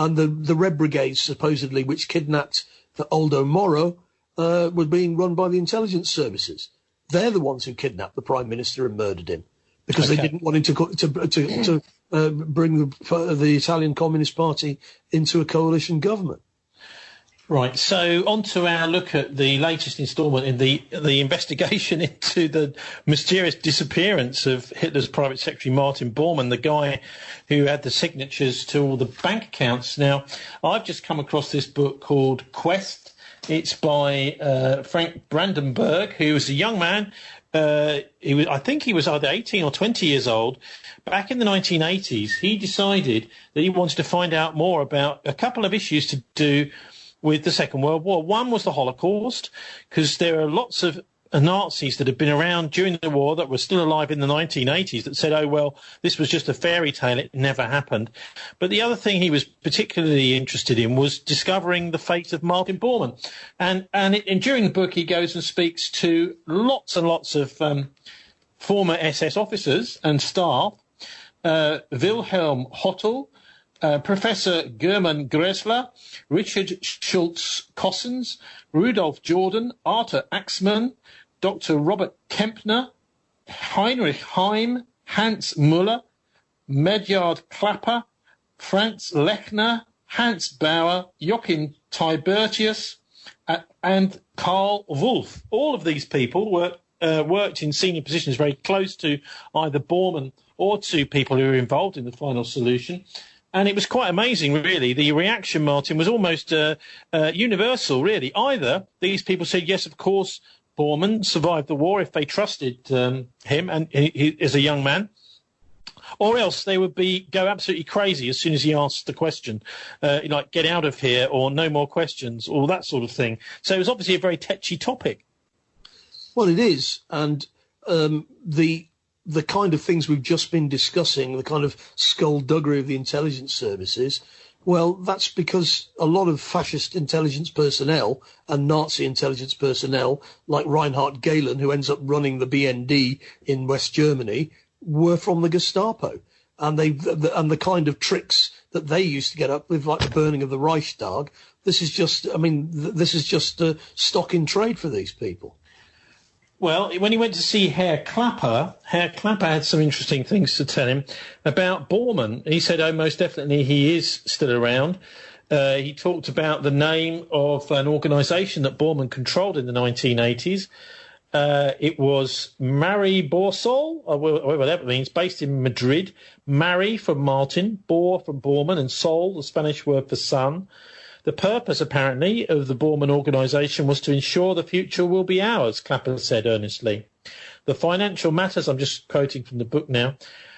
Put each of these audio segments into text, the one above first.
And the Red Brigades, supposedly, which kidnapped Aldo Moro, were being run by the intelligence services. They're the ones who kidnapped the Prime Minister and murdered him because they didn't want him to bring the Italian Communist Party into a coalition government. Right, so on to our look at the latest instalment in the investigation into the mysterious disappearance of Hitler's private secretary Martin Bormann, the guy who had the signatures to all the bank accounts. Now, I've just come across this book called Quest. It's by Frank Brandenburg, who was a young man. I think he was either 18 or 20 years old. Back in the 1980s, he decided that he wanted to find out more about a couple of issues to do with the Second World War. One was the Holocaust, because there are lots of Nazis that had been around during the war that were still alive in the 1980s that said, oh, well, this was just a fairy tale, it never happened. But the other thing he was particularly interested in was discovering the fate of Martin Bormann. And during the book, he goes and speaks to lots and lots of former SS officers and staff, Wilhelm Hottel, Professor German Gressler, Richard Schultz-Kossens, Rudolf Jordan, Arthur Axmann, Dr. Robert Kempner, Heinrich Heim, Hans Müller, Medyard Klapper, Franz Lechner, Hans Bauer, Joachim Tibertius, and Karl Wolff. All of these people worked in senior positions very close to either Bormann or to people who were involved in the final solution. And it was quite amazing, really. The reaction, Martin, was almost universal, really. Either these people said, yes, of course, Bormann survived the war if they trusted him and he as a young man, or else they would go absolutely crazy as soon as he asked the question, like get out of here or no more questions or that sort of thing. So it was obviously a very touchy topic. Well, it is. And the kind of things we've just been discussing, the kind of skullduggery of the intelligence services, well, that's because a lot of fascist intelligence personnel and Nazi intelligence personnel, like Reinhard Gehlen, who ends up running the BND in West Germany, were from the Gestapo. And the kind of tricks that they used to get up with, like the burning of the Reichstag, this is just stock in trade for these people. Well, when he went to see Herr Klapper had some interesting things to tell him about Bormann. He said, oh, most definitely he is still around. He talked about the name of an organisation that Bormann controlled in the 1980s. It was Mari Borsol, or whatever that means, based in Madrid. Mari from Martin, Bor from Bormann, and Sol, the Spanish word for son. The purpose, apparently, of the Bormann organisation was to ensure the future will be ours, Clapper said earnestly. The financial matters, I'm just quoting from the book now,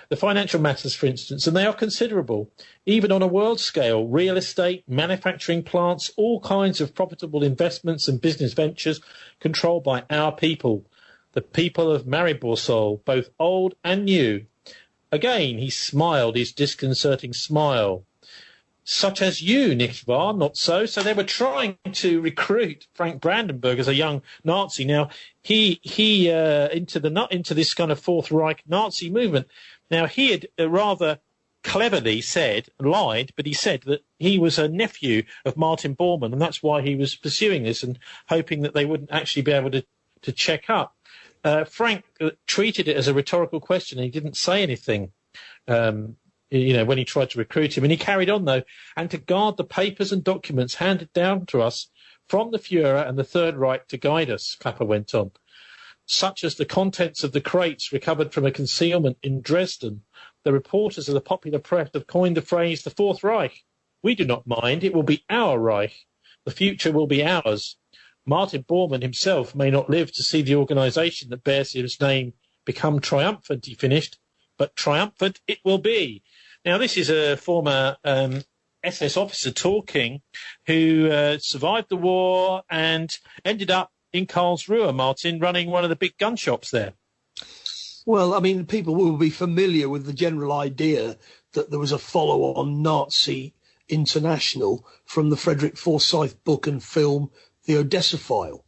the financial matters, for instance, and they are considerable, even on a world scale, real estate, manufacturing plants, all kinds of profitable investments and business ventures controlled by our people, the people of Mariborsol, both old and new. Again, he smiled his disconcerting smile. Such as you, nicht wahr? Not so. So they were trying to recruit Frank Brandenburg as a young Nazi. Now he into this kind of Fourth Reich Nazi movement. Now he had rather cleverly lied, but he said that he was a nephew of Martin Bormann, and that's why he was pursuing this and hoping that they wouldn't actually be able to check up. Frank treated it as a rhetorical question, and he didn't say anything. When he tried to recruit him. And he carried on, though, and to guard the papers and documents handed down to us from the Führer and the Third Reich to guide us, Clapper went on, such as the contents of the crates recovered from a concealment in Dresden. The reporters of the popular press have coined the phrase, the Fourth Reich. We do not mind. It will be our Reich. The future will be ours. Martin Bormann himself may not live to see the organisation that bears his name become triumphant, he finished, but triumphant it will be. Now, this is a former SS officer talking who survived the war and ended up in Karlsruhe, Martin, running one of the big gun shops there. Well, I mean, people will be familiar with the general idea that there was a follow-on Nazi international from the Frederick Forsyth book and film, The Odessa File.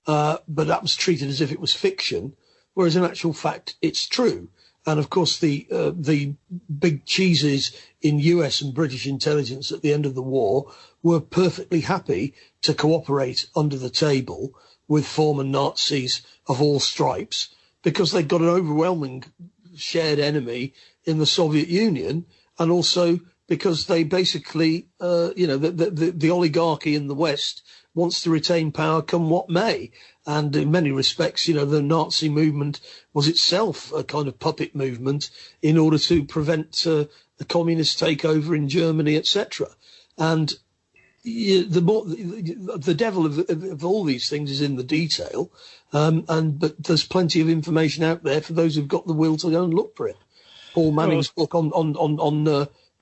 But that was treated as if it was fiction, whereas in actual fact, it's true. And of course, the big cheeses in US and British intelligence at the end of the war were perfectly happy to cooperate under the table with former Nazis of all stripes, because they'd got an overwhelming shared enemy in the Soviet Union, and also because they basically, the oligarchy in the West wants to retain power come what may. And in many respects, the Nazi movement was itself a kind of puppet movement in order to prevent the communist takeover in Germany, etc. And the devil of all these things is in the detail. But there's plenty of information out there for those who've got the will to go and look for it. Paul Manning's book on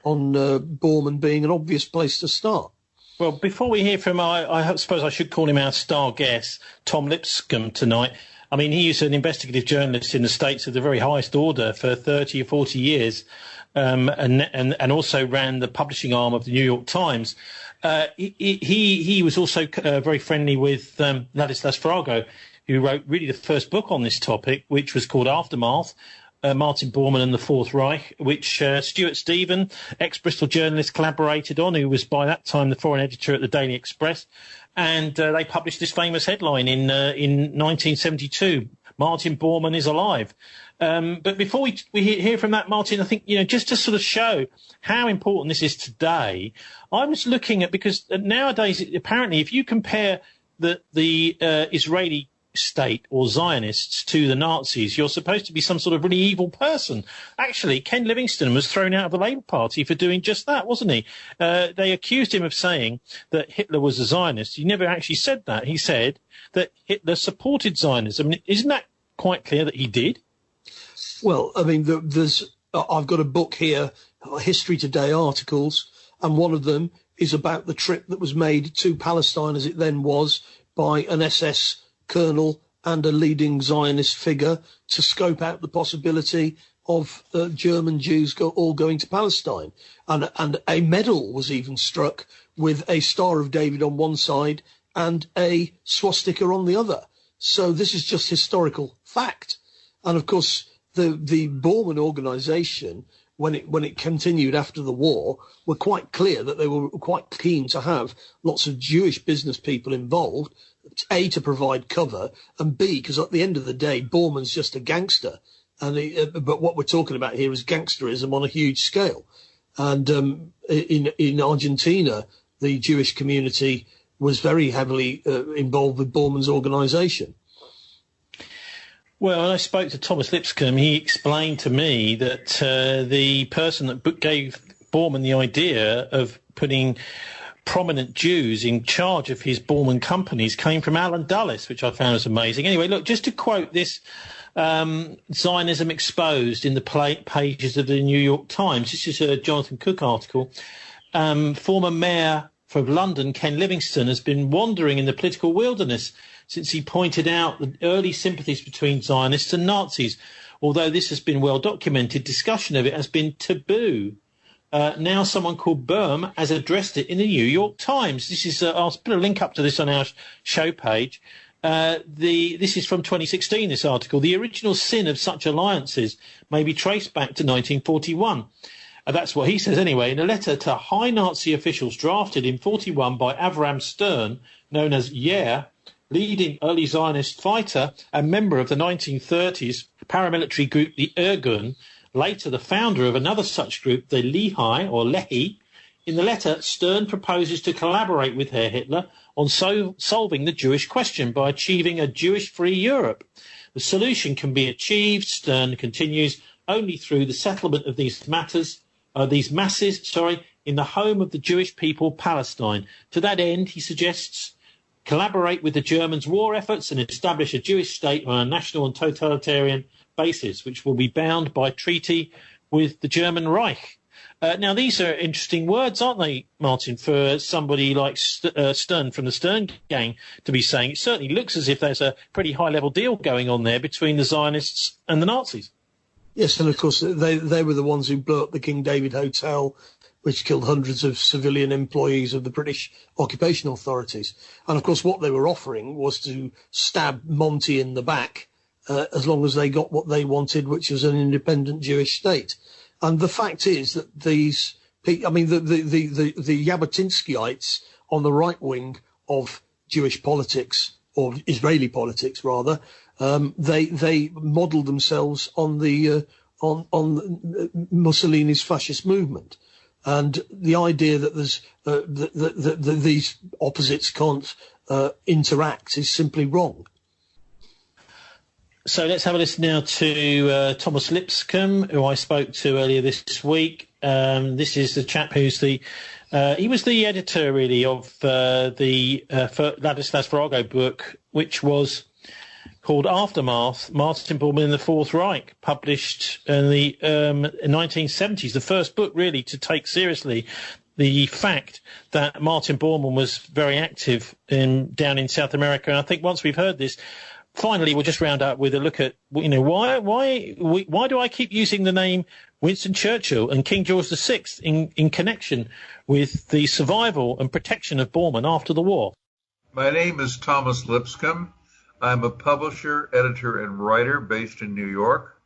Bormann being an obvious place to start. Well, before we hear from, I suppose I should call him our star guest, Tom Lipscomb, tonight. I mean, he is an investigative journalist in the States of the very highest order for 30 or 40 years, and also ran the publishing arm of the New York Times. He was also very friendly with Ladislas Farago, who wrote really the first book on this topic, which was called Aftermath, Martin Bormann and the Fourth Reich, which Stuart Stephen, ex-Bristol journalist, collaborated on, who was by that time the foreign editor at the Daily Express. And they published this famous headline in 1972, Martin Bormann is alive. But before we hear from that, Martin, I think, just to sort of show how important this is today, I was looking at, because nowadays, apparently, if you compare the Israeli state or Zionists to the Nazis, you're supposed to be some sort of really evil person. Actually, Ken Livingstone was thrown out of the Labour Party for doing just that, wasn't he? They accused him of saying that Hitler was a Zionist. He never actually said that. He said that Hitler supported Zionism. Isn't that quite clear that he did? Well, I mean, I've got a book here, History Today articles, and one of them is about the trip that was made to Palestine, as it then was, by an SS colonel and a leading Zionist figure to scope out the possibility of German Jews all going to Palestine. And a medal was even struck with a Star of David on one side and a swastika on the other. So this is just historical fact. And of course, the Bormann organisation, when it continued after the war, were quite clear that they were quite keen to have lots of Jewish business people involved, A, to provide cover, and B, because at the end of the day, Bormann's just a gangster. But what we're talking about here is gangsterism on a huge scale. And in Argentina, the Jewish community was very heavily involved with Bormann's organisation. Well, when I spoke to Thomas Lipscomb, he explained to me that the person that gave Bormann the idea of putting prominent Jews in charge of his Bormann companies came from Alan Dulles, which I found was amazing. Anyway, look, just to quote this Zionism Exposed in the pages of the New York Times. This is a Jonathan Cook article. Former Mayor for London, Ken Livingstone, has been wandering in the political wilderness since he pointed out the early sympathies between Zionists and Nazis. Although this has been well documented, discussion of it has been taboo. Now someone called Boehm has addressed it in the New York Times. This is I'll put a link up to this on our show page. This is from 2016, this article. The original sin of such alliances may be traced back to 1941. That's what he says anyway. In a letter to high Nazi officials drafted in 1941 by Avram Stern, known as Yair, leading early Zionist fighter and member of the 1930s paramilitary group, the Irgun, later the founder of another such group, the Lehi. In the letter, Stern proposes to collaborate with Herr Hitler on solving the Jewish question by achieving a Jewish-free Europe. The solution can be achieved, Stern continues, only through the settlement of these masses, in the home of the Jewish people, Palestine. To that end, he suggests, collaborate with the Germans' war efforts and establish a Jewish state on a national and totalitarian basis, which will be bound by treaty with the German Reich. Now, these are interesting words, aren't they, Martin, for somebody like Stern from the Stern gang to be saying? It certainly looks as if there's a pretty high-level deal going on there between the Zionists and the Nazis. Yes, and of course, they were the ones who blew up the King David Hotel, which killed hundreds of civilian employees of the British occupation authorities. And of course, what they were offering was to stab Monty in the back as long as they got what they wanted, which was an independent Jewish state. And the fact is that these people, I mean, the Jabotinskyites on the right wing of Jewish politics, or Israeli politics rather, they modelled themselves on the on Mussolini's fascist movement, and the idea that there's that these opposites can't interact is simply wrong. So let's have a listen now to Thomas Lipscomb, who I spoke to earlier this week. This is the chap who's he was the editor, really, of the Ladislas Farago book, which was called Aftermath, Martin Bormann in the Fourth Reich, published in the 1970s, the first book, really, to take seriously the fact that Martin Bormann was very active down in South America. And I think once we've heard this, finally, we'll just round up with a look at, why do I keep using the name Winston Churchill and King George VI in connection with the survival and protection of Bormann after the war? My name is Thomas Lipscomb. I'm a publisher, editor, and writer based in New York.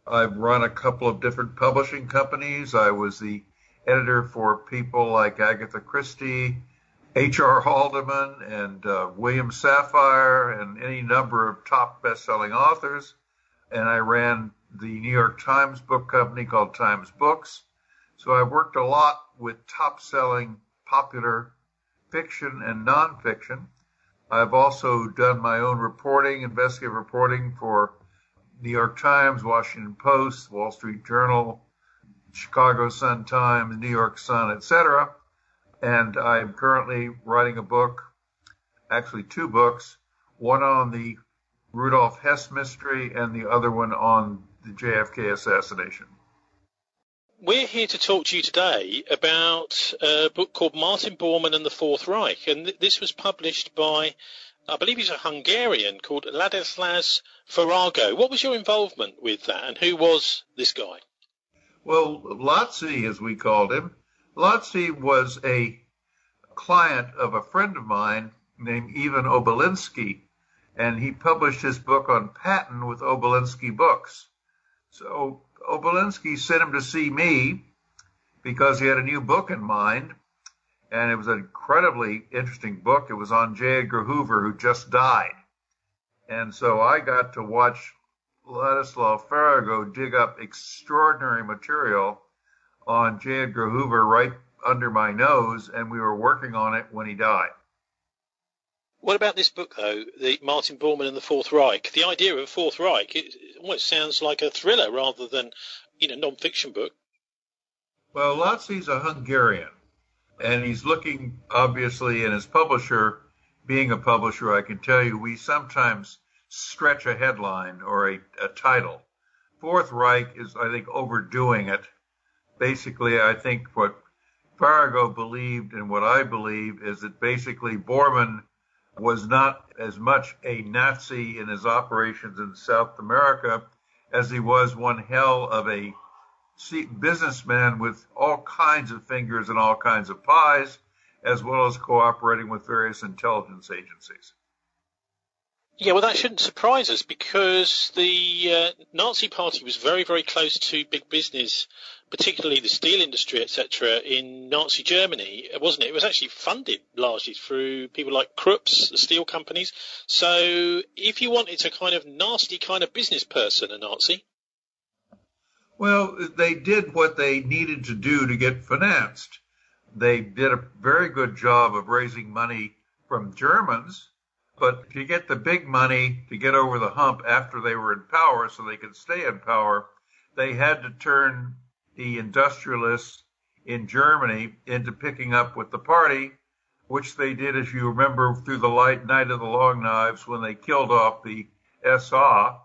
I've run a couple of different publishing companies. I was the editor for people like Agatha Christie, H.R. Haldeman, and William Safire, and any number of top best-selling authors. And I ran the New York Times book company called Times Books. So I've worked a lot with top-selling popular fiction and nonfiction. I've also done my own reporting, investigative reporting for New York Times, Washington Post, Wall Street Journal, Chicago Sun-Times, New York Sun, etc. And I'm currently writing a book, actually two books, one on the Rudolf Hess mystery and the other one on the JFK assassination. We're here to talk to you today about a book called Martin Bormann and the Fourth Reich, and this was published by, I believe he's a Hungarian, called Ladislas Farago. What was your involvement with that, and who was this guy? Well, Ladsi, as we called him, Ladsi was a client of a friend of mine named Ivan Obolinski, and he published his book on Patton with Obolinski Books. So Obolinski sent him to see me because he had a new book in mind, and it was an incredibly interesting book. It was on J. Edgar Hoover, who just died. And so I got to watch Ladislas Farago dig up extraordinary material on J. Edgar Hoover right under my nose, and we were working on it when he died. What about this book, though, the Martin Bormann and the Fourth Reich? The idea of a Fourth Reich, it almost sounds like a thriller rather than, non-fiction book. Well, Latsi's a Hungarian, and he's looking, obviously, in his publisher, being a publisher, I can tell you, we sometimes stretch a headline or a title. Fourth Reich is, I think, overdoing it. Basically, I think what Farago believed and what I believe is that basically Bormann was not as much a Nazi in his operations in South America as he was one hell of a businessman with all kinds of fingers and all kinds of pies, as well as cooperating with various intelligence agencies. Yeah, well, that shouldn't surprise us because the Nazi Party was very, very close to big business, particularly the steel industry, etc., in Nazi Germany, wasn't it? It was actually funded largely through people like Krupps, the steel companies. So if you wanted a kind of nasty kind of business person, a Nazi. Well, they did what they needed to do to get financed. They did a very good job of raising money from Germans, but to get the big money to get over the hump after they were in power so they could stay in power, they had to turn the industrialists in Germany into picking up with the party, which they did, as you remember, through the Night of the Long Knives when they killed off the SA,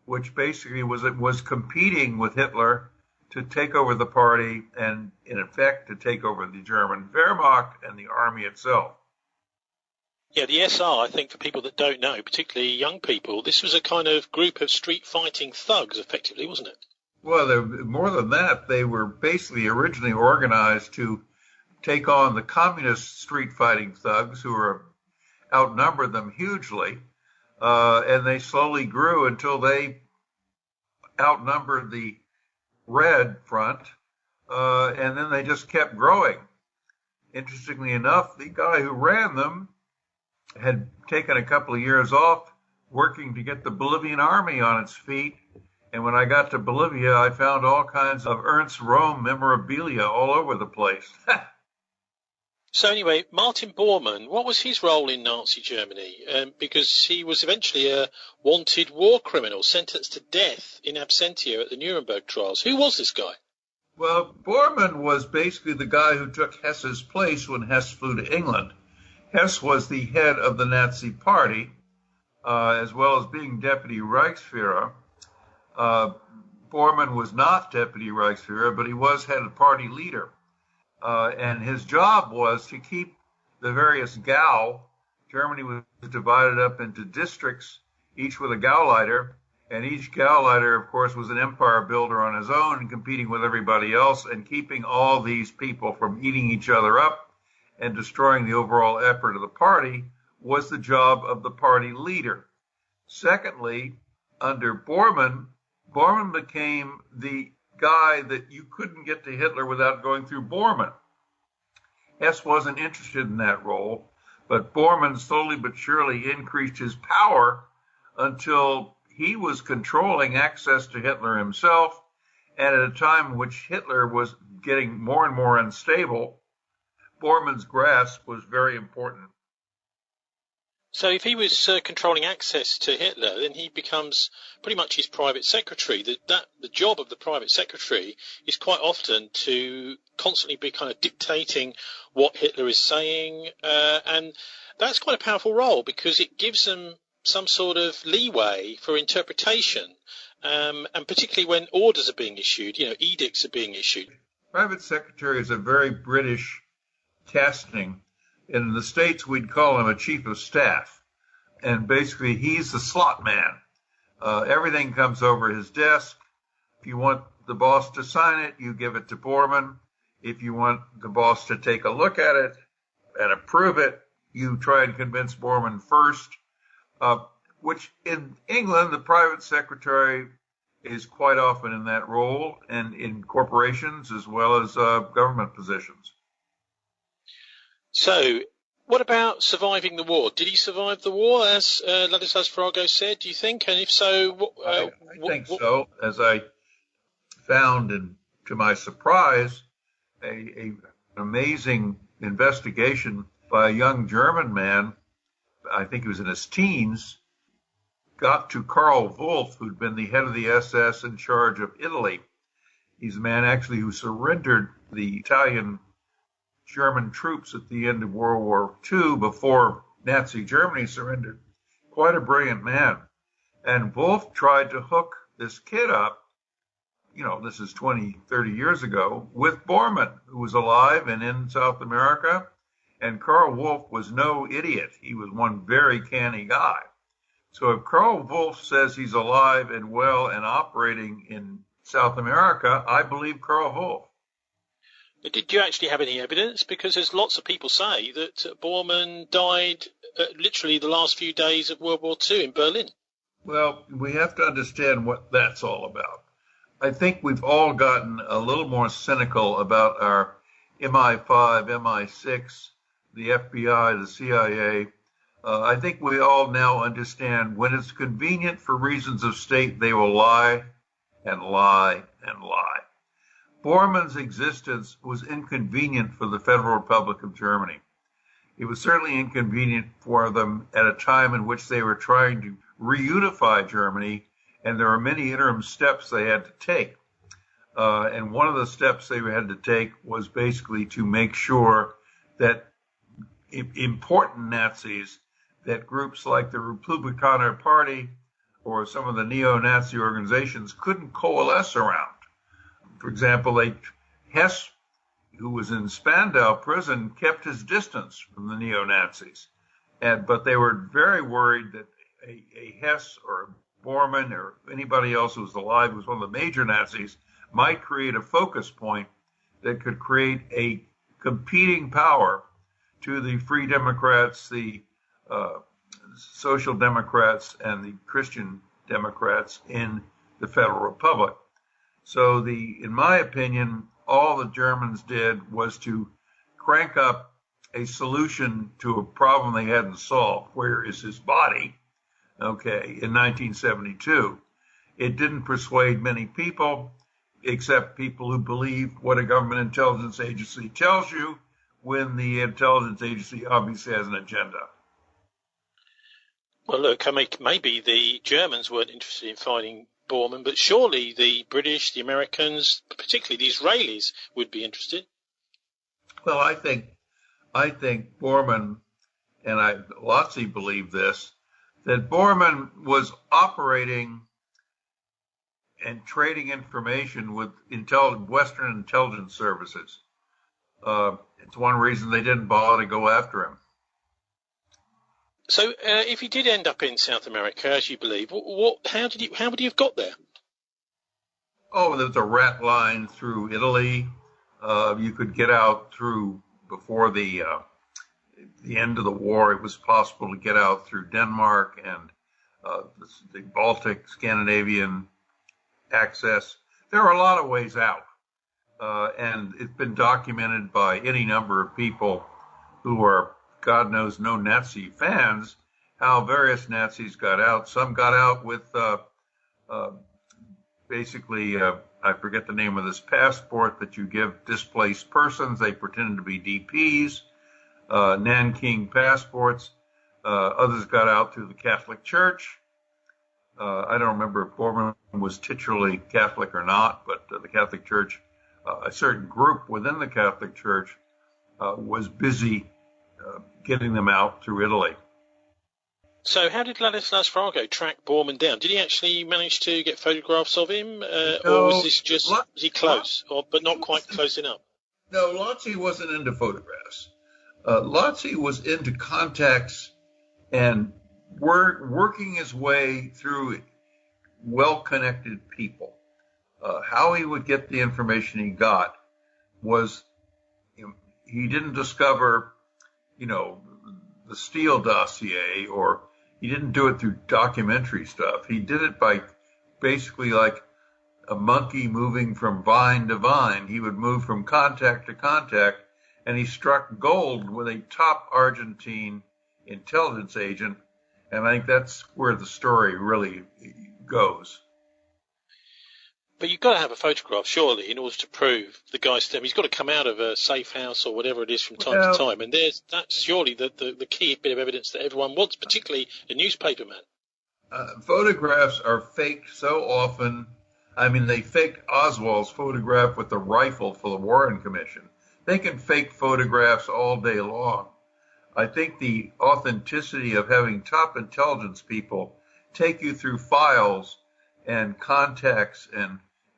which basically was competing with Hitler to take over the party and, in effect, to take over the German Wehrmacht and the army itself. Yeah, the SR, I think, for people that don't know, particularly young people, this was a kind of group of street-fighting thugs, effectively, wasn't it? Well, more than that, they were basically originally organized to take on the communist street-fighting thugs who outnumbered them hugely. and they slowly grew until they outnumbered the Red Front, and then they just kept growing. Interestingly enough, the guy who ran them had taken a couple of years off working to get the Bolivian army on its feet. And when I got to Bolivia, I found all kinds of Ernst Röhm memorabilia all over the place. So anyway, Martin Bormann, what was his role in Nazi Germany? Because he was eventually a wanted war criminal sentenced to death in absentia at the Nuremberg trials. Who was this guy? Well, Bormann was basically the guy who took Hess's place when Hess flew to England. Hess was the head of the Nazi Party, as well as being deputy Reichsführer. Bormann was not deputy Reichsführer, but he was head of party leader. And his job was to keep the various Gau. Germany was divided up into districts, each with a Gauleiter, and each Gauleiter, of course, was an empire builder on his own and competing with everybody else, and keeping all these people from eating each other up and destroying the overall effort of the party was the job of the party leader. Secondly, under Bormann became the guy that you couldn't get to Hitler without going through Bormann. Hess wasn't interested in that role, but Bormann slowly but surely increased his power until he was controlling access to Hitler himself, and at a time in which Hitler was getting more and more unstable, Bormann's grasp was very important. So if he was controlling access to Hitler, then he becomes pretty much his private secretary. The job of the private secretary is quite often to constantly be kind of dictating what Hitler is saying, and that's quite a powerful role because it gives them some sort of leeway for interpretation, and particularly when orders are being issued, edicts are being issued. Private secretary is a very British casting. In the States, we'd call him a chief of staff. And basically, he's the slot man. Everything comes over his desk. If you want the boss to sign it, you give it to Bormann. If you want the boss to take a look at it and approve it, you try and convince Bormann first. Which in England, the private secretary is quite often in that role, and in corporations as well as government positions. So, what about surviving the war? Did he survive the war, as Ladislas Farago said, do you think? And if so, I think so. As I found, and to my surprise, an amazing investigation by a young German man, I think he was in his teens, got to Karl Wolff, who'd been the head of the SS in charge of Italy. He's a man actually who surrendered the Italian German troops at the end of World War II before Nazi Germany surrendered. Quite a brilliant man. And Wolff tried to hook this kid up, this is 20, 30 years ago, with Bormann, who was alive and in South America. And Karl Wolff was no idiot. He was one very canny guy. So if Karl Wolff says he's alive and well and operating in South America, I believe Karl Wolff. Did you actually have any evidence? Because there's lots of people say that Bormann died literally the last few days of World War II in Berlin. Well, we have to understand what that's all about. I think we've all gotten a little more cynical about our MI5, MI6, the FBI, the CIA. I think we all now understand when it's convenient for reasons of state, they will lie and lie and lie. Bormann's existence was inconvenient for the Federal Republic of Germany. It was certainly inconvenient for them at a time in which they were trying to reunify Germany, and there were many interim steps they had to take. And one of the steps they had to take was basically to make sure that important Nazis, that groups like the Republikaner Party or some of the neo-Nazi organizations couldn't coalesce around. For example, Hess, who was in Spandau prison, kept his distance from the neo-Nazis. But they were very worried that a Hess or a Bormann or anybody else who was alive, who was one of the major Nazis, might create a focus point that could create a competing power to the Free Democrats, the Social Democrats and the Christian Democrats in the Federal Republic. So in my opinion, all the Germans did was to crank up a solution to a problem they hadn't solved. Where is his body? Okay, in 1972. It didn't persuade many people, except people who believe what a government intelligence agency tells you when the intelligence agency obviously has an agenda. Well, look, I mean, maybe the Germans weren't interested in finding Bormann, but surely the British, the Americans, particularly the Israelis, would be interested. Well, I think Bormann, and Ladsi believed this, that Bormann was operating and trading information with Western intelligence services. It's one reason they didn't bother to go after him. So, if he did end up in South America, as you believe, how would he have got there? Oh, there was a rat line through Italy. You could get out through before the end of the war. It was possible to get out through Denmark and the Baltic, Scandinavian access. There are a lot of ways out, and it's been documented by any number of people who are, God knows, no Nazi fans, how various Nazis got out. Some got out with I forget the name of this passport that you give displaced persons. They pretended to be DPs, Nanking passports. Others got out through the Catholic Church. I don't remember if Bormann was titularly Catholic or not, but the Catholic Church, a certain group within the Catholic Church was busy getting them out through Italy. So how did Ladislas Farago track Bormann down? Did he actually manage to get photographs of him, or was this just, was he close, but not quite close enough? No, Ladsi wasn't into photographs. Ladsi was into contacts and working his way through well-connected people. How he would get the information he got was, he didn't discover, the Steele dossier, or he didn't do it through documentary stuff. He did it by basically like a monkey moving from vine to vine. He would move from contact to contact, and he struck gold with a top Argentine intelligence agent, and I think that's where the story really goes. But you've got to have a photograph, surely, in order to prove the guy's them. He's got to come out of a safe house or whatever it is from time to time. And that's surely the key bit of evidence that everyone wants, particularly a newspaper man. Photographs are faked so often. I mean, they faked Oswald's photograph with the rifle for the Warren Commission. They can fake photographs all day long. I think the authenticity of having top intelligence people take you through files and contacts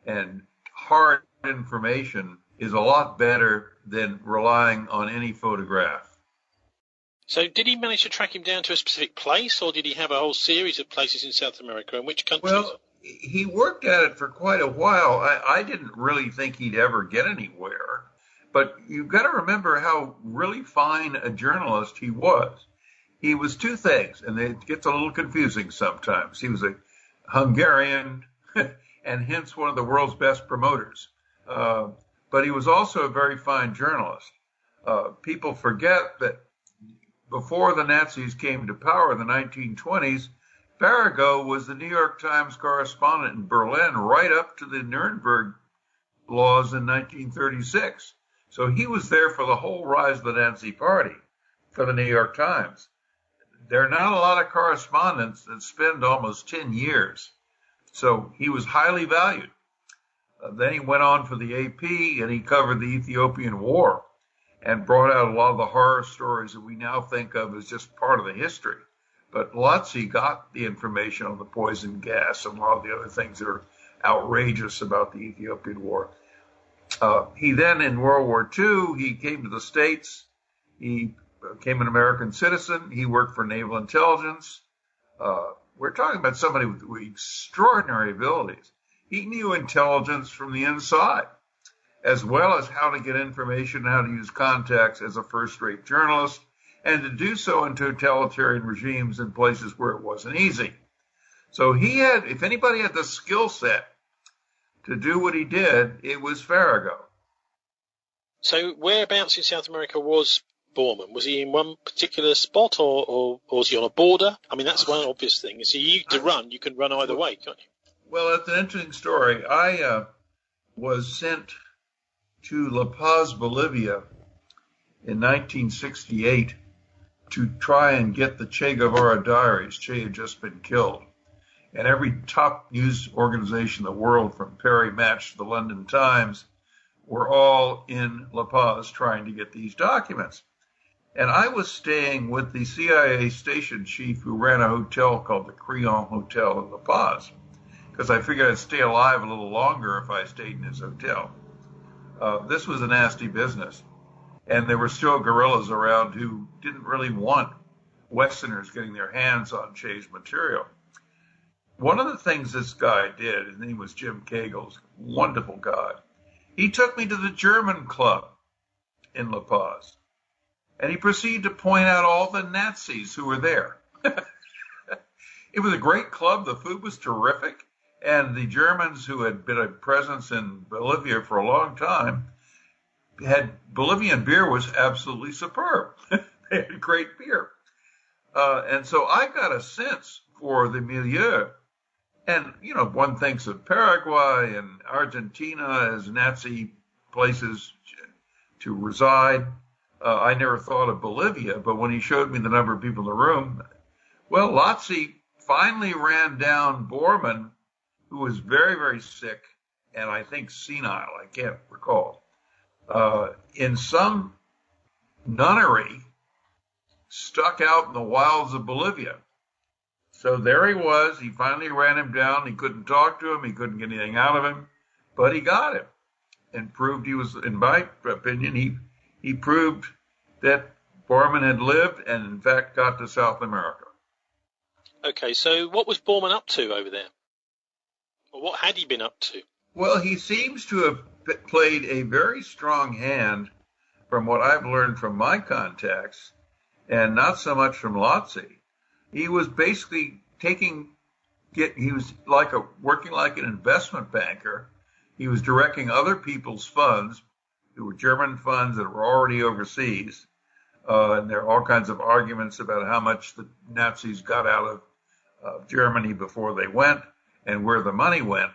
and hard information is a lot better than relying on any photograph. So did he manage to track him down to a specific place, or did he have a whole series of places in South America? And which countries? Well, he worked at it for quite a while. I didn't really think he'd ever get anywhere. But you've got to remember how really fine a journalist he was. He was two things, and it gets a little confusing sometimes. He was a Hungarian and hence one of the world's best promoters. But he was also a very fine journalist. People forget that before the Nazis came to power in the 1920s, Farago was the New York Times correspondent in Berlin right up to the Nuremberg laws in 1936. So he was there for the whole rise of the Nazi Party for the New York Times. There are not a lot of correspondents that spend almost 10 years. So he was highly valued. Then he went on for the AP, and he covered the Ethiopian War and brought out a lot of the horror stories that we now think of as just part of the history. But Ladsi got the information on the poison gas and a lot of the other things that are outrageous about the Ethiopian War. He then, in World War II, he came to the States. He became an American citizen. He worked for naval intelligence. We're talking about somebody with extraordinary abilities. He knew intelligence from the inside, as well as how to get information, how to use contacts as a first-rate journalist, and to do so in totalitarian regimes in places where it wasn't easy. So he had, if anybody had the skill set to do what he did, it was Farago. So whereabouts in South America was Bormann? Was he in one particular spot, or was he on a border? I mean, that's one obvious thing. Is you to run, you can run either way, can't you? Well, it's an interesting story. I was sent to La Paz, Bolivia in 1968 to try and get the Che Guevara diaries. Che had just been killed. And every top news organization in the world, from Perry Match to the London Times, were all in La Paz trying to get these documents. And I was staying with the CIA station chief who ran a hotel called the Creon Hotel in La Paz, because I figured I'd stay alive a little longer if I stayed in his hotel. This was a nasty business. And there were still guerrillas around who didn't really want Westerners getting their hands on Che's material. One of the things this guy did, his name was Jim Kagels, wonderful guy. He took me to the German club in La Paz, and he proceeded to point out all the Nazis who were there. It was a great club. The food was terrific, and the Germans, who had been a presence in Bolivia for a long time, had Bolivian beer was absolutely superb. They had great beer. And so I got a sense for the milieu. And, you know, one thinks of Paraguay and Argentina as Nazi places to reside. I never thought of Bolivia, but when he showed me the number of people in the room, well, Ladsi finally ran down Bormann, who was very, very sick, and I think senile, I can't recall, in some nunnery stuck out in the wilds of Bolivia. So there he was. He finally ran him down. He couldn't talk to him. He couldn't get anything out of him, but he got him and proved he was, in my opinion, he proved that Bormann had lived and, in fact, got to South America. Okay, so what was Bormann up to over there? Or what had he been up to? Well, he seems to have played a very strong hand, from what I've learned from my contacts, and not so much from Ladsi. He was basically he was working like an investment banker. He was directing other people's funds, who were German funds that were already overseas. And there are all kinds of arguments about how much the Nazis got out of Germany before they went and where the money went.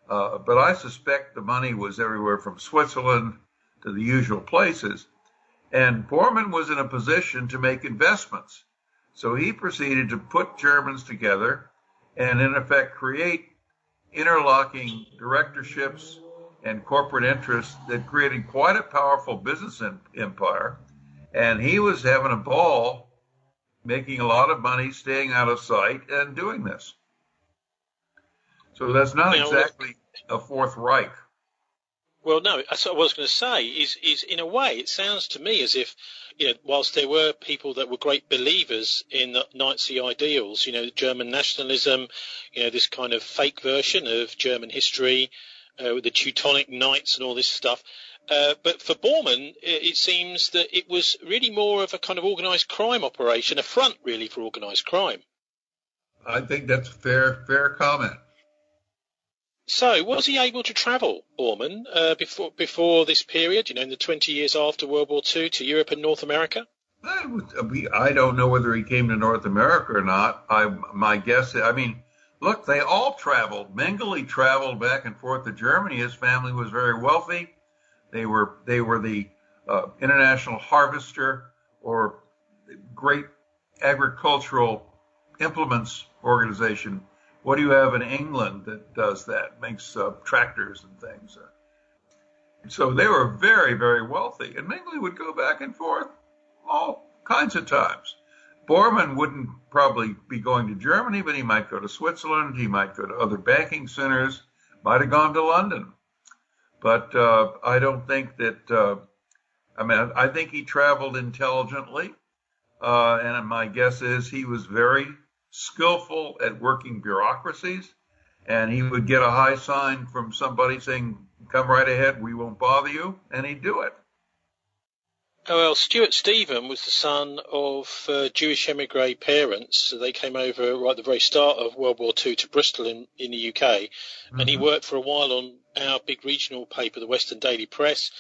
But I suspect the money was everywhere from Switzerland to the usual places. And Bormann was in a position to make investments. So he proceeded to put Germans together and, in effect, create interlocking directorships and corporate interests that created quite a powerful business empire. And he was having a ball, making a lot of money, staying out of sight, and doing this. So that's not exactly a Fourth Reich. Well, no, that's what I was going to say is in a way, it sounds to me as if, you know, whilst there were people that were great believers in the Nazi ideals, you know, German nationalism, you know, this kind of fake version of German history, with the Teutonic Knights and all this stuff. But for Bormann, it seems that it was really more of a kind of organised crime operation, a front really for organised crime. I think that's a fair comment. So, was he able to travel, Bormann, before this period, you know, in the 20 years after World War II, to Europe and North America? I don't know whether he came to North America or not. My guess, I mean, look, they all traveled. Mengele traveled back and forth to Germany. His family was very wealthy. They were the International Harvester, or great agricultural implements organization. What do you have in England that does that, makes tractors and things? So they were very, very wealthy. And Mengele would go back and forth all kinds of times. Bormann wouldn't probably be going to Germany, but he might go to Switzerland. He might go to other banking centers, might have gone to London. But I don't think that, I think he traveled intelligently. And my guess is he was very skillful at working bureaucracies, and he would get a high sign from somebody saying, come right ahead, we won't bother you, and he'd do it. Oh, well, Stuart Stephen was the son of Jewish emigre parents. So they came over right at the very start of World War II to Bristol in the UK. And he worked for a while on our big regional paper, the Western Daily Press.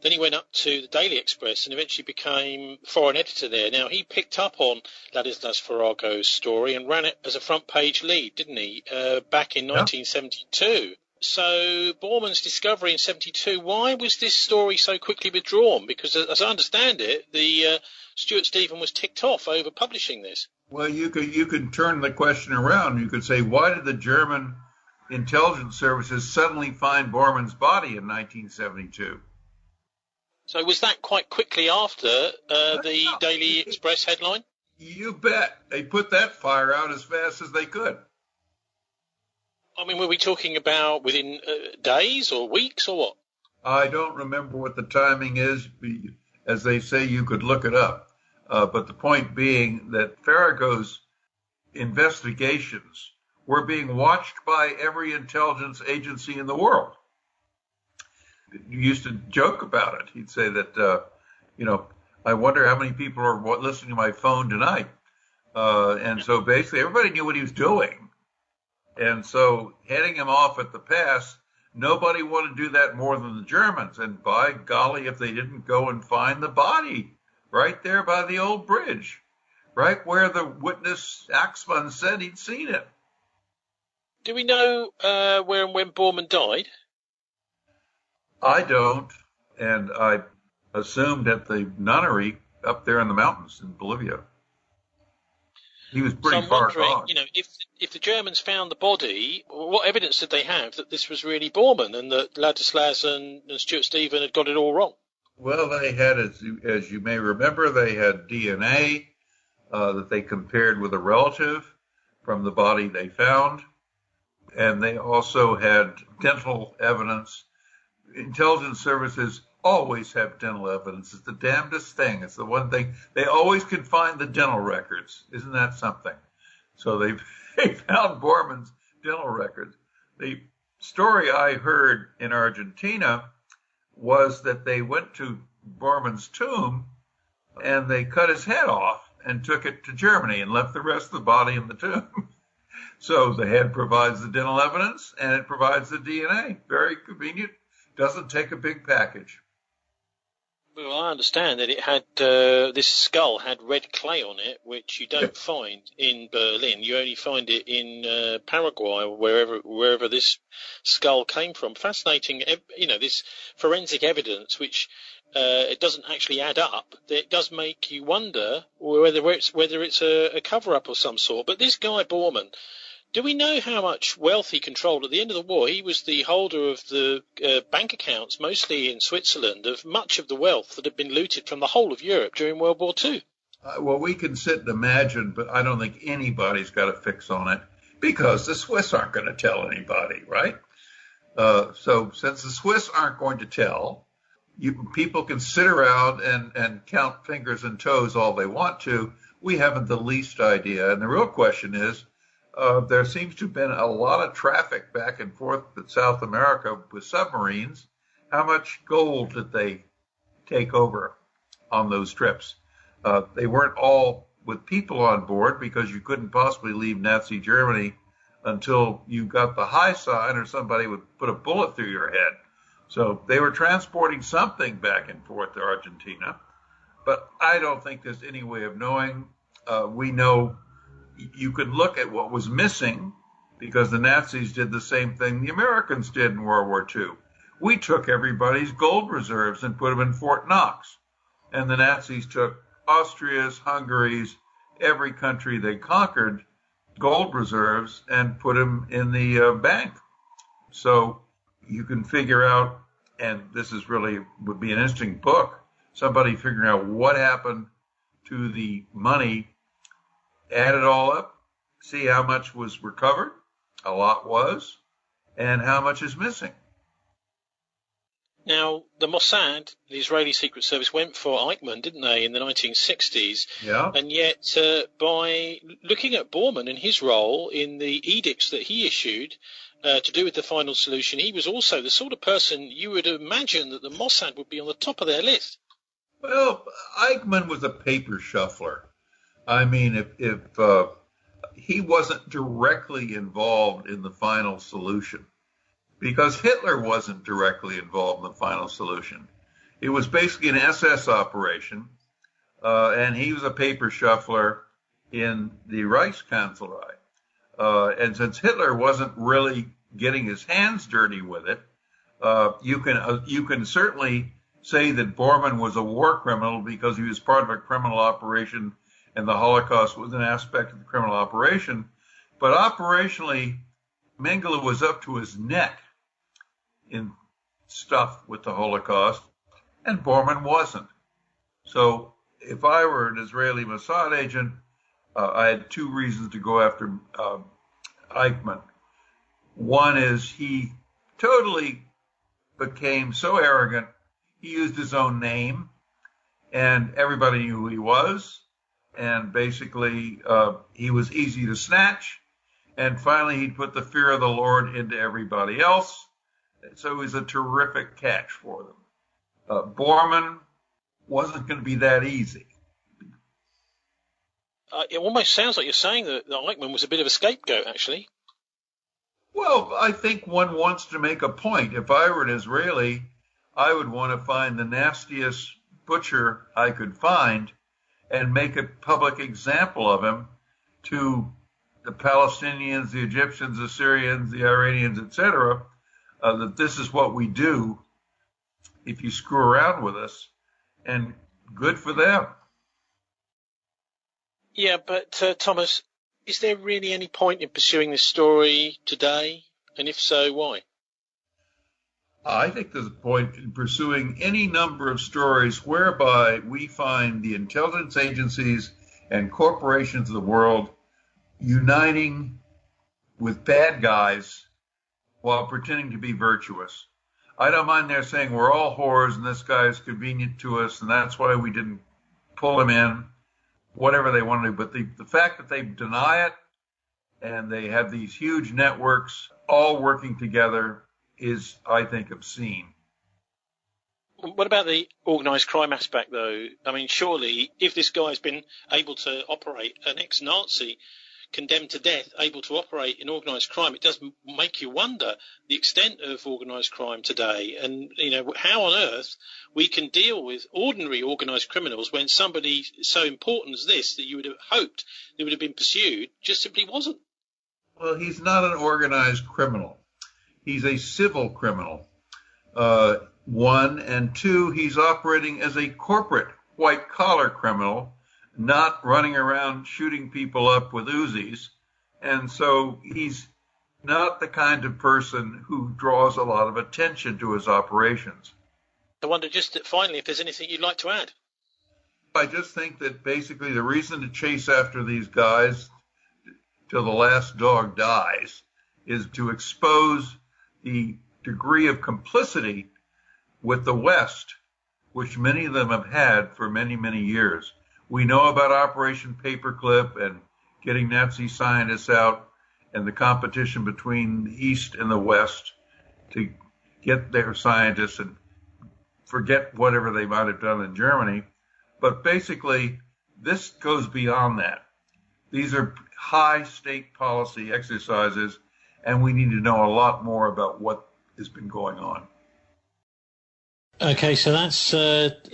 Then he went up to the Daily Express and eventually became foreign editor there. Now, he picked up on Ladislas Farago's story and ran it as a front-page lead, didn't he, back in 1972. So Bormann's discovery in 72, why was this story so quickly withdrawn? Because as I understand it, the Stuart Stephen was ticked off over publishing this. Well, you could turn the question around. You could say, why did the German intelligence services suddenly find Bormann's body in 1972? So was that quite quickly after the Daily Express headline? You bet. They put that fire out as fast as they could. I mean, were we talking about within days or weeks or what? I don't remember what the timing is. As they say, you could look it up. But the point being that Farago's investigations were being watched by every intelligence agency in the world. You used to joke about it. He'd say that, I wonder how many people are listening to my phone tonight. And so basically everybody knew what he was doing. And so heading him off at the pass, nobody wanted to do that more than the Germans. And by golly, if they didn't go and find the body right there by the old bridge, right where the witness Axmann said he'd seen it. Do we know where and when Bormann died? I don't. And I assumed at the nunnery up there in the mountains in Bolivia. He was pretty far gone. If the Germans found the body, what evidence did they have that this was really Bormann and that Ladislas and Stuart Stephen had got it all wrong? Well, they had, as you may remember, they had DNA that they compared with a relative from the body they found. And they also had dental evidence. Intelligence services always have dental evidence. It's the damnedest thing. It's the one thing. They always can find the dental records. Isn't that something? So they found Bormann's dental records. The story I heard in Argentina was that they went to Bormann's tomb and they cut his head off and took it to Germany and left the rest of the body in the tomb. So the head provides the dental evidence and it provides the DNA. Very convenient. Doesn't take a big package. Well, I understand that it had this skull had red clay on it, which you don't find in Berlin. You only find it in Paraguay or wherever this skull came from. Fascinating, this forensic evidence, which it doesn't actually add up. It does make you wonder whether it's a cover-up of some sort. But this guy Bormann, do we know how much wealth he controlled? At the end of the war, he was the holder of the bank accounts, mostly in Switzerland, of much of the wealth that had been looted from the whole of Europe during World War II. Well, we can sit and imagine, but I don't think anybody's got a fix on it because the Swiss aren't going to tell anybody, right? So since the Swiss aren't going to tell, people can sit around and count fingers and toes all they want to. We haven't the least idea. And the real question is, there seems to have been a lot of traffic back and forth to South America with submarines. How much gold did they take over on those trips? They weren't all with people on board because you couldn't possibly leave Nazi Germany until you got the high sign or somebody would put a bullet through your head. So they were transporting something back and forth to Argentina. But I don't think there's any way of knowing. We know you could look at what was missing because the Nazis did the same thing the Americans did in World War II. We took everybody's gold reserves and put them in Fort Knox. And the Nazis took Austria's, Hungary's, every country they conquered, gold reserves and put them in the bank. So you can figure out, and this is really would be an interesting book, somebody figuring out what happened to the money, add it all up, see how much was recovered, a lot was, and how much is missing. Now, the Mossad, the Israeli Secret Service, went for Eichmann, didn't they, in the 1960s? Yeah. And yet, by looking at Bormann and his role in the edicts that he issued to do with the final solution, he was also the sort of person you would imagine that the Mossad would be on the top of their list. Well, Eichmann was a paper shuffler. I mean, if he wasn't directly involved in the final solution, because Hitler wasn't directly involved in the final solution. It was basically an SS operation, and he was a paper shuffler in the Reichskanzlei. And since Hitler wasn't really getting his hands dirty with it, you can certainly say that Bormann was a war criminal because he was part of a criminal operation, and the Holocaust was an aspect of the criminal operation. But operationally, Mengele was up to his neck in stuff with the Holocaust, and Bormann wasn't. So if I were an Israeli Mossad agent, I had two reasons to go after Eichmann. One is he totally became so arrogant, he used his own name, and everybody knew who he was, and basically he was easy to snatch, and finally he put the fear of the Lord into everybody else, so he was a terrific catch for them. Bormann wasn't going to be that easy. It almost sounds like you're saying that Eichmann was a bit of a scapegoat, actually. Well, I think one wants to make a point. If I were an Israeli, I would want to find the nastiest butcher I could find and make a public example of him to the Palestinians, the Egyptians, the Syrians, the Iranians, etc., that this is what we do if you screw around with us, and good for them. Yeah, but Thomas, is there really any point in pursuing this story today? And if so, why? I think there's a point in pursuing any number of stories whereby we find the intelligence agencies and corporations of the world uniting with bad guys while pretending to be virtuous. I don't mind their saying we're all whores and this guy is convenient to us and that's why we didn't pull him in, whatever they want to do. But the fact that they deny it and they have these huge networks all working together is, I think, obscene. What about the organised crime aspect, though? I mean, surely if this guy's been able to operate, an ex-Nazi, condemned to death, able to operate in organised crime, it does make you wonder the extent of organised crime today and, you know, how on earth we can deal with ordinary organised criminals when somebody so important as this that you would have hoped they would have been pursued just simply wasn't. Well, he's not an organised criminal. He's a civil criminal, one, and two, he's operating as a corporate white-collar criminal, not running around shooting people up with Uzis. And so he's not the kind of person who draws a lot of attention to his operations. I wonder just that finally if there's anything you'd like to add. I just think that basically the reason to chase after these guys till the last dog dies is to expose the degree of complicity with the West, which many of them have had for many, many years. We know about Operation Paperclip and getting Nazi scientists out and the competition between the East and the West to get their scientists and forget whatever they might have done in Germany. But basically, this goes beyond that. These are high state policy exercises, and we need to know a lot more about what has been going on. Okay, so that's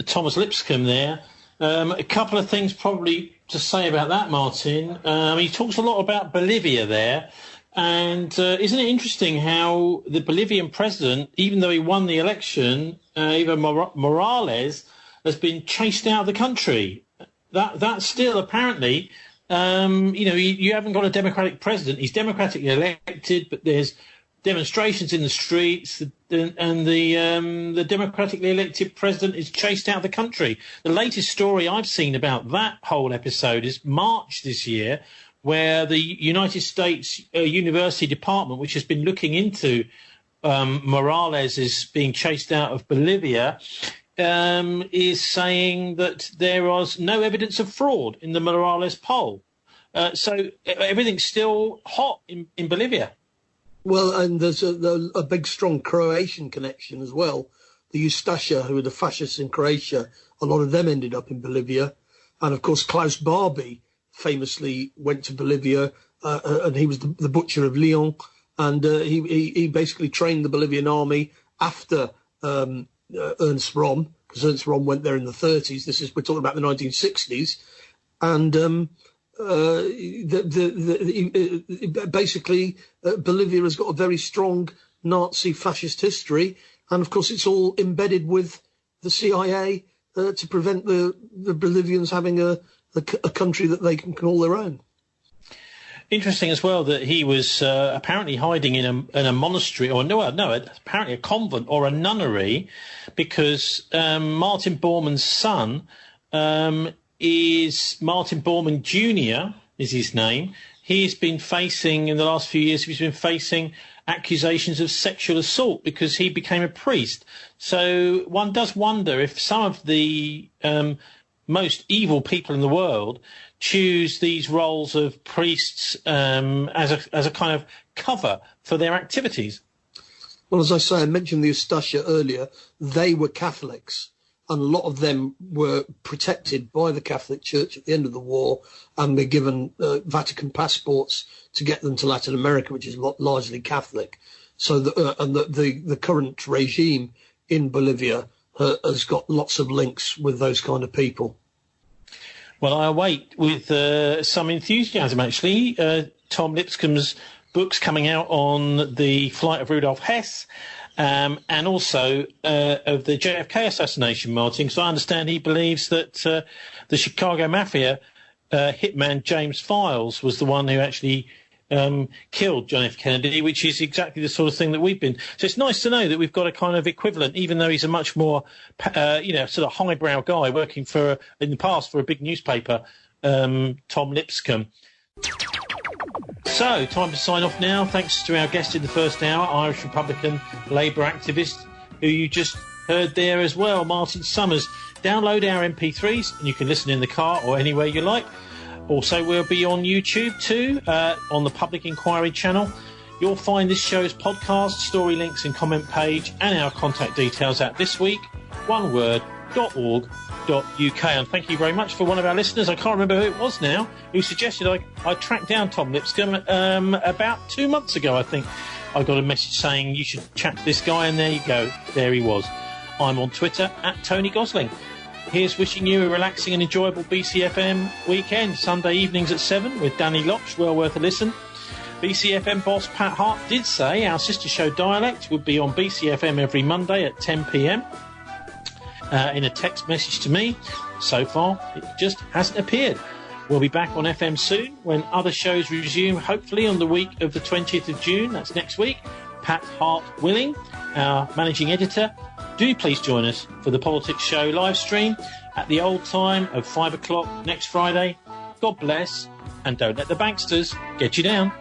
Thomas Lipscomb there. A couple of things probably to say about that, Martin. He talks a lot about Bolivia there. And isn't it interesting how the Bolivian president, even though he won the election, Evo Morales, has been chased out of the country? That's still apparently, you haven't got a democratic president. He's democratically elected, but there's demonstrations in the streets, and the democratically elected president is chased out of the country. The latest story I've seen about that whole episode is March this year, where the United States University Department, which has been looking into Morales is being chased out of Bolivia, is saying that there was no evidence of fraud in the Morales poll. So everything's still hot in Bolivia. Well, and there's a big, strong Croatian connection as well. The Ustasha, who are the fascists in Croatia, a lot of them ended up in Bolivia. And of course, Klaus Barbie famously went to Bolivia, and he was the butcher of Lyon. And he basically trained the Bolivian army after Ernst Röhm, because Ernst Röhm went there in the 30s. We're talking about the 1960s. And basically, Bolivia has got a very strong Nazi fascist history. And of course, it's all embedded with the CIA to prevent the Bolivians having a country that they can call their own. Interesting as well that he was apparently hiding in a monastery, or apparently a convent or a nunnery, because Martin Bormann's son is Martin Bormann Jr. is his name. He's been facing, in the last few years, accusations of sexual assault because he became a priest. So one does wonder if some of the most evil people in the world choose these roles of priests as a kind of cover for their activities. Well, as I say, I mentioned the Ustasha earlier. They were Catholics, and a lot of them were protected by the Catholic Church at the end of the war, and they're given Vatican passports to get them to Latin America, which is largely Catholic. So the current regime in Bolivia has got lots of links with those kind of people. Well, I await with some enthusiasm, actually, Tom Lipscomb's books coming out on the flight of Rudolf Hess, and also of the JFK assassination, Martin, because I understand he believes that the Chicago Mafia hitman James Files was the one who actually killed John F. Kennedy, which is exactly the sort of thing that we've been. So it's nice to know that we've got a kind of equivalent, even though he's a much more, sort of highbrow guy working in the past for a big newspaper, Tom Lipscomb. So, time to sign off now. Thanks to our guest in the first hour, Irish Republican Labour activist, who you just heard there as well, Martin Summers. Download our MP3s and you can listen in the car or anywhere you like. Also, we'll be on YouTube too, on the Public Inquiry channel. You'll find this show's podcast, story links and comment page, and our contact details at thisweek.org.uk. And thank you very much for one of our listeners. I can't remember who it was now, who suggested I tracked down Tom Lipscomb about 2 months ago, I think. I got a message saying you should chat to this guy, and there you go. There he was. I'm on Twitter at Tony Gosling. Here's wishing you a relaxing and enjoyable BCFM weekend, Sunday evenings at 7 with Danny Lotch, well worth a listen. BCFM boss Pat Hart did say our sister show Dialect would be on BCFM every Monday at 10 p.m. In a text message to me. So far, it just hasn't appeared. We'll be back on FM soon when other shows resume, hopefully on the week of the 20th of June. That's next week. Pat Hart willing, our managing editor. Do please join us for the Politics Show live stream at the old time of 5 o'clock next Friday. God bless, and don't let the banksters get you down.